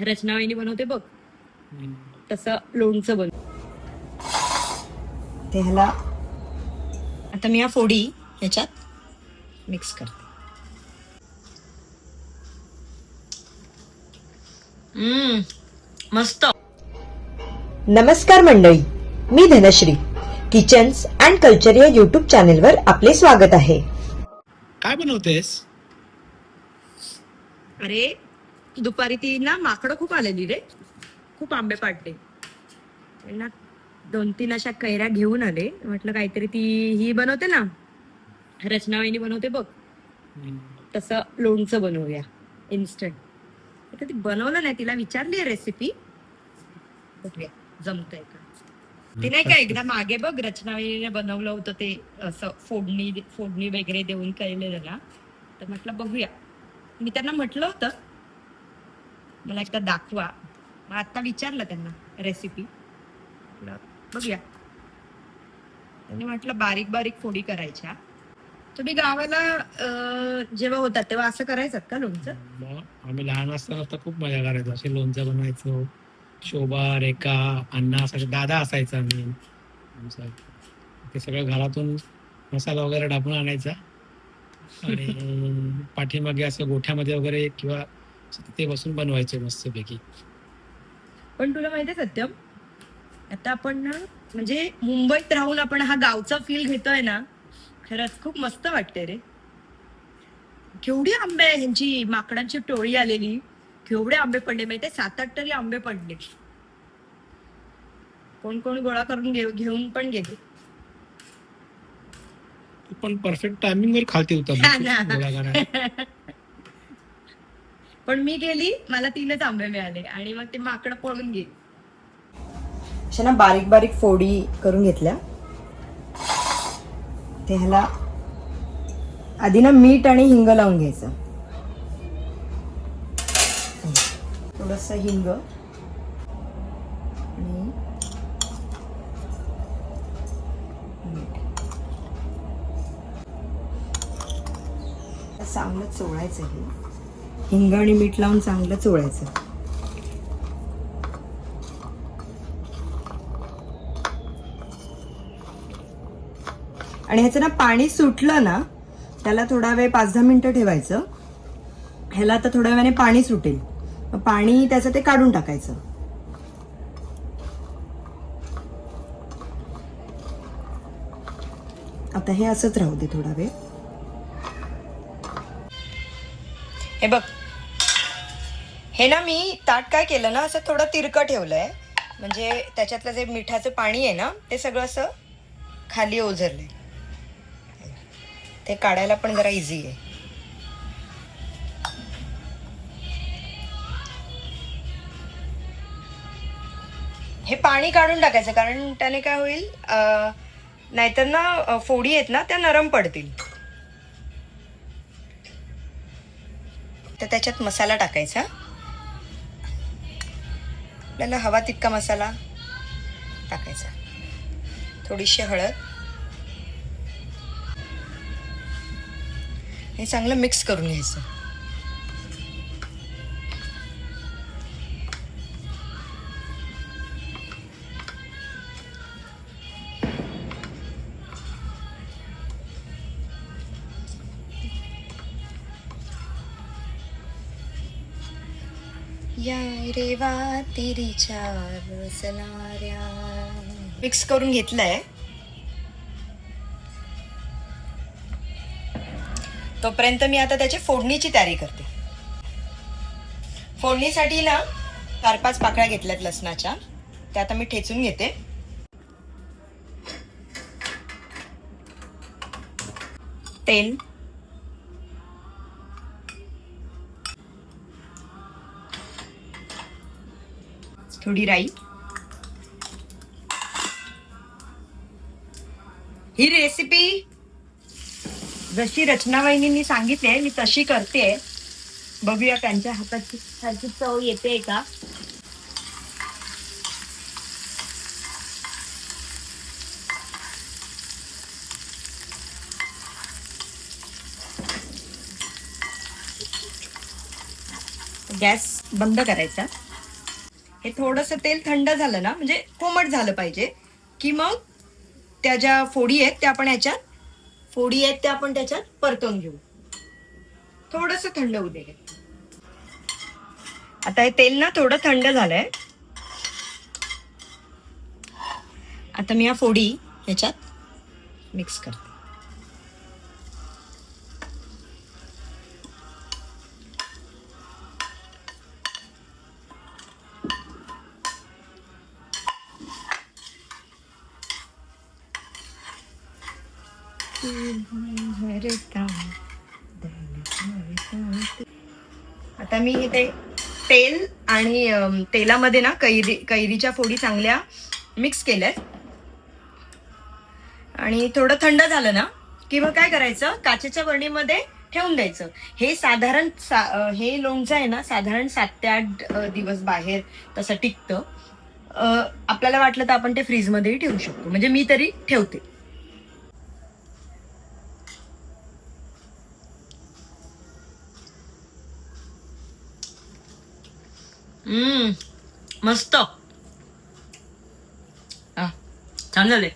रचना वहिनी बनवते बघ तसं लोणचं बनव. ते ह्याला आता मी या फोडी ह्याच्यात मिक्स करते. मस्त. नमस्कार मंडळी, मी धनश्री. किचन्स अँड कल्चर या युट्यूब चॅनेलवर आपले स्वागत आहे. काय बनवतेस? अरे दुपारी ती ना माकडं खूप आलेली रे, खूप आंबे पाडले ना. 2-3 अशा कैऱ्या घेऊन आले. म्हटलं काहीतरी ती ही बनवते ना, रचना वहिनी बनवते बघ तसं लोणचं बनवूया इन्स्टंट. ती बनवलं नाही, तिला विचारली रेसिपी, बघूया जमतंय का. ती नाही का एकदा मागे बघ रचना वहिनीने बनवलं होतं ते असं फोडणी वगैरे देऊन केलेलं ना, तर म्हटलं बघूया. मी त्यांना म्हटलं होतं मला एकदा दाखवा, मग आता विचारलं त्यांना रेसिपी, बघूया. त्यांनी म्हटलं बारीक बारीक फोडी करायच्या. तुम्ही गावाला जेव्हा होतात तेव्हा असं करायचं का लोणचं? आम्ही लहान असताना तर खूप मजा करायचो, असे लोणचं बनवायचो. शोभा, रेखा, अण्णा असायचे, दादा असायचा. मी आमचं ते सगळं घरातून मसाला वगैरे टाकून आणायचा आणि पाठीमागे असं गोठ्यामध्ये वगैरे किंवा तिथे बसून बनवायचे मस्तपैकी. पण तुला माहिती आहे सत्यम, आता आपण ना म्हणजे मुंबईत राहून आपण हा गावचा फील घेतोय ना, खरंच खूप मस्त वाटते रे. केवढी आंबे ह्यांची माकडांची टोळी आलेली, केवढे आंबे पडले माहितीये, 7-8 तरी आंबे पडले. कोण कोण गोळा करून घेऊन पण गेले. पण परफेक्ट टायमिंग वर खालती होता. पण मी गेली, मला 3च आंबे मिळाले आणि मग ते माकड पळून गेली. अशा ना बारीक बारीक फोडी करून घेतल्या. ते ह्याला आधी ना मीठ आणि हिंग लावून घ्यायचं. थोडस हिंग आणि मीठ चांगलं चोळायचं. हे हिंग आणि मीठ लावून चांगलं चोळायचं. आणि ह्याचं ना पाणी सुटलं ना, त्याला थोडा वेळ 5-10 मिनिटं ठेवायचं. ह्याला आता थोड्या वेळाने पाणी सुटेल, पाणी त्याचं ते काढून टाकायचं. आता हे असंच राहू दे थोडा वेळ. हे बघ, हे ना मी ताट काय केलं ना, असं थोडं तिरकं ठेवलंय, म्हणजे त्याच्यातलं जे मिठाचं पाणी आहे ना, ते सगळं असं खाली ओझरलंय. ते काढायला पण जरा इझी आहे. हे पाणी काढून टाकायचं, कारण त्याने काय होईल, नाहीतर ना फोडी आहेत ना त्या नरम पडतील. तर त्याच्यात मसाला टाकायचा, आपल्याला हवा तितका मसाला टाकायचा. थोडीशी हळद, हे चांगलं मिक्स करून घ्यायचं. या रेवा तिरीच्या बसणाऱ्या, मिक्स करून घेतलंय. तोपर्यंत मी आता त्याची फोडणीची तयारी करते. फोडणीसाठी ना 4-5 पाकळ्या घेतल्यात लसणाच्या, त्या आता मी ठेचून घेते. तेल, थोडी राई. ही रेसिपी जशी रचना वहिनींनी सांगितली मी तशी करते. बघूया त्यांच्या हाताची चव येते का. गॅस बंद करायचा. हे थोडंसं तेल थंड झालं ना, म्हणजे कोमट झालं पाहिजे, की मग त्या ज्या फोडी आहेत त्या आपण त्याच्यात परतून घेऊ. थोडंसं थंड होऊ दे. आता हे तेल ना थोडं थंड झालंय. आता मी या फोडी ह्याच्यात मिक्स करते. आता मी ते तेल आणि तेलामध्ये ना कैरीच्या फोडी चांगल्या मिक्स केल्यात आणि थोडं थंड झालं ना की मग काय करायचं, काचेच्या बरणीमध्ये ठेवून द्यायचं. हे साधारण हे लोणचं आहे ना साधारण 7 ते 8 दिवस बाहेर तसं टिकतं. आपल्याला वाटलं तर आपण ते फ्रीजमध्येही ठेवू शकतो, म्हणजे मी तरी ठेवते. मस्त छान झाले.